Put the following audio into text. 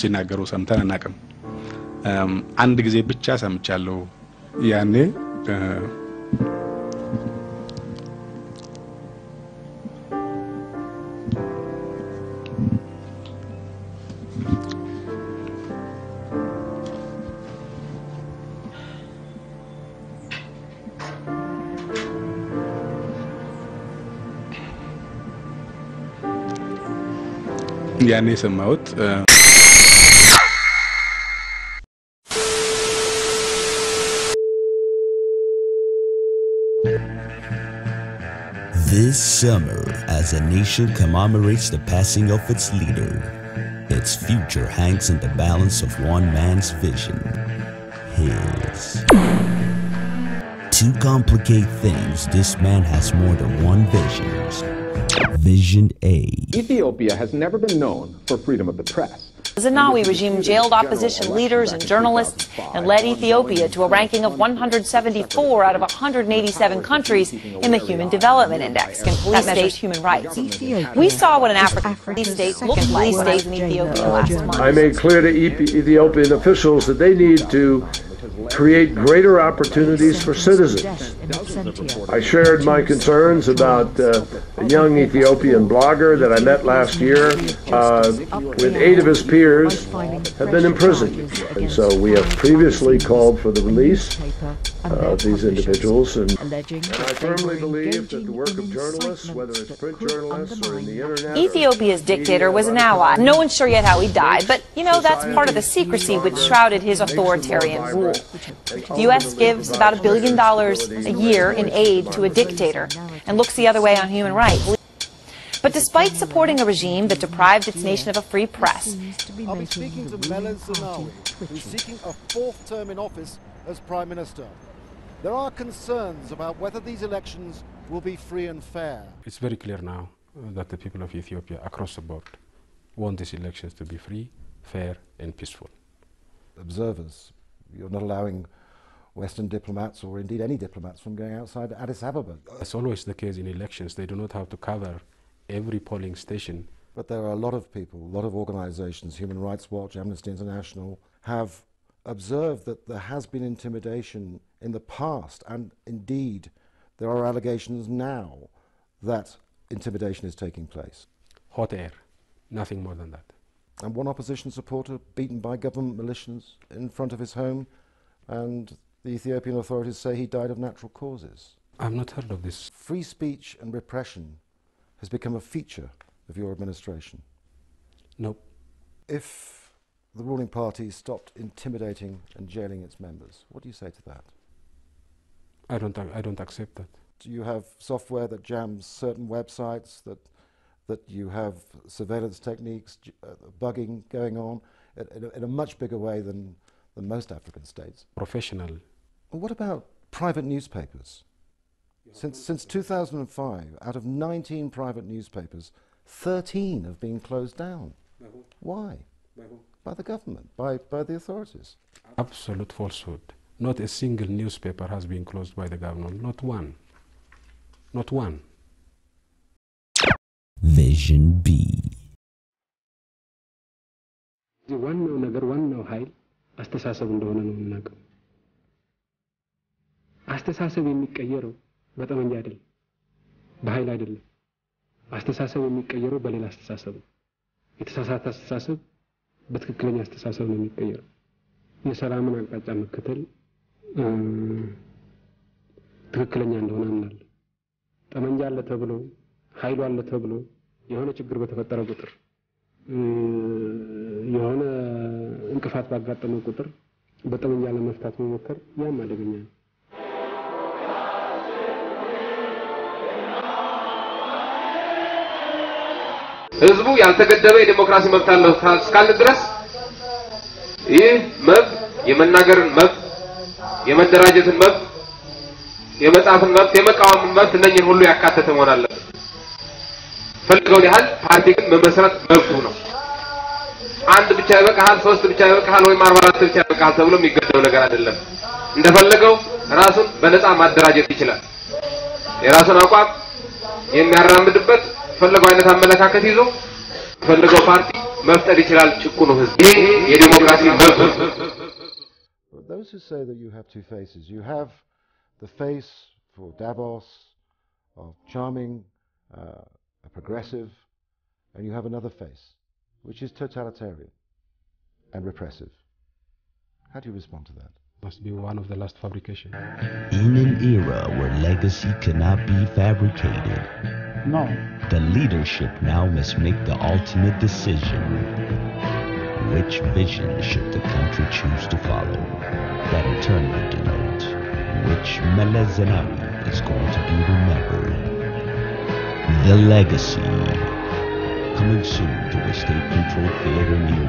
ሲናገሩ ሰምተን አናውቅም አንድ ጊዜ ብቻ ሰምቻለሁ ያኔ ያኔ ሰማሁት This summer, as a nation commemorates the passing of its leader, its future hangs in the balance of one man's vision, his. To complicate things, this man has more than one vision. Vision A. Ethiopia has never been known for freedom of the press. The Zenawi regime jailed opposition leaders and journalists and led Ethiopia to a ranking of 174 out of 187 countries in the Human Development Index and police state human rights. We saw what an African state looked like in Ethiopia last month. I made clear to Ethiopian officials that they need to create greater opportunities for citizens. I shared my concerns about a young Ethiopian blogger that I met last year with 8 of his peers have been imprisoned. And so we have previously called for the release of these individuals. And I firmly believe that the work of journalists, whether it's print journalists or in the internet... Ethiopia's dictator was an ally. No one's sure yet how he died, but, you know, that's part of the secrecy which shrouded his authoritarian rule. The U.S. gives about $1 billion a year in aid to a dictator and looks the other way on human rights. But despite supporting a regime that deprived its nation of a free press... I'll be speaking to Meles Zenawi, who's seeking a 4th term in office as Prime Minister. There are concerns about whether these elections will be free and fair. It's very clear now that the people of Ethiopia across the board want these elections to be free, fair and peaceful. Observers, you're not allowing Western diplomats or indeed any diplomats from going outside Addis Ababa. It's always the case in elections. They do not have to cover every polling station. But there are a lot of people, a lot of organizations, Human Rights Watch, Amnesty International, have observed that there has been intimidation in the past, and indeed there are allegations now that intimidation is taking place. Hot air, nothing more than that. And one opposition supporter beaten by government militias in front of his home, and the Ethiopian authorities say he died of natural causes. I've not heard of this. Free speech and repression has become a feature of your administration. Nope. If the ruling party stopped intimidating and jailing its members, what do you say to that? I don't accept that. Do you have software that jams certain websites, that you have surveillance techniques, bugging going on in a much bigger way than most African states? Professional. Well, what about private newspapers? Since 2005, out of 19 private newspapers, 13 have been closed down. Why? By the government, by the authorities. Absolute falsehood. Not a single newspaper has been closed by the government. Not one. Not one. Vision B. ዋናው ነገር ዋናው ኃይል አስተሳሰብ እንደሆነ ነው የምናውቀው። አስተሳሰብ የሚቀየረው በጠመንጃ አይደለም፣ በኃይል አይደለም። አስተሳሰብ የሚቀየረው በሌላ አስተሳሰብ ነው። የተሳሳተ አስተሳሰብ በትክክለኛ አስተሳሰብ ነው የሚቀየረው። የሰላምን አቅጣጫ መከተል ትክክለኛ እንደሆነ አምናለሁ። ጠመንጃ አለ ተብሎ ኃይሉ አለ ተብሎ የሆነ ችግር በተፈጠረ ቁጥር የሆነ እንቅፋት ባጋጠመው ቁጥር በጠመንጃ ለመፍታት መሞከር ያም አደገኛ ነው። ህዝቡ ያልተገደበ የዲሞክራሲ መብት አለው እስካለ ድረስ ይህ መብት የመናገርን መብት፣ የመደራጀትን መብት፣ የመጻፍን መብት፣ የመቃወምን መብት እነኚህን ሁሉ ያካተተ መሆን አለበት። ፈልገውን ያህል ፓርቲ ግን መመስረት መብቱ ነው። አንድ ብቻ ይበቃል፣ 3 ብቻ ይበቃል ወይ 44 ብቻ ይበቃል ተብሎ የሚገደው ነገር አይደለም። እንደፈለገው ራሱን በነፃ ማደራጀት ይችላል። የራሱን አቋም የሚያራምድበት ፈለገው አይነት አመለካከት ይዞ ፈለገው ፓርቲ መፍጠር ይችላል ጭቁኑ ህዝብ። ይሄ የዲሞክራሲ መብት ነው። Those who say that you have two faces, you have the face for Davos of charming, a progressive, and you have another face, which is totalitarian and repressive. How do you respond to that? Must be one of the last fabrication. In an era where legacy cannot be fabricated, no. The leadership now must make the ultimate decision. Which vision should the country choose to follow? That eternally denotes which Meles Zenawi is going to be remembered. The Legacy. Coming soon to a state-controlled theater near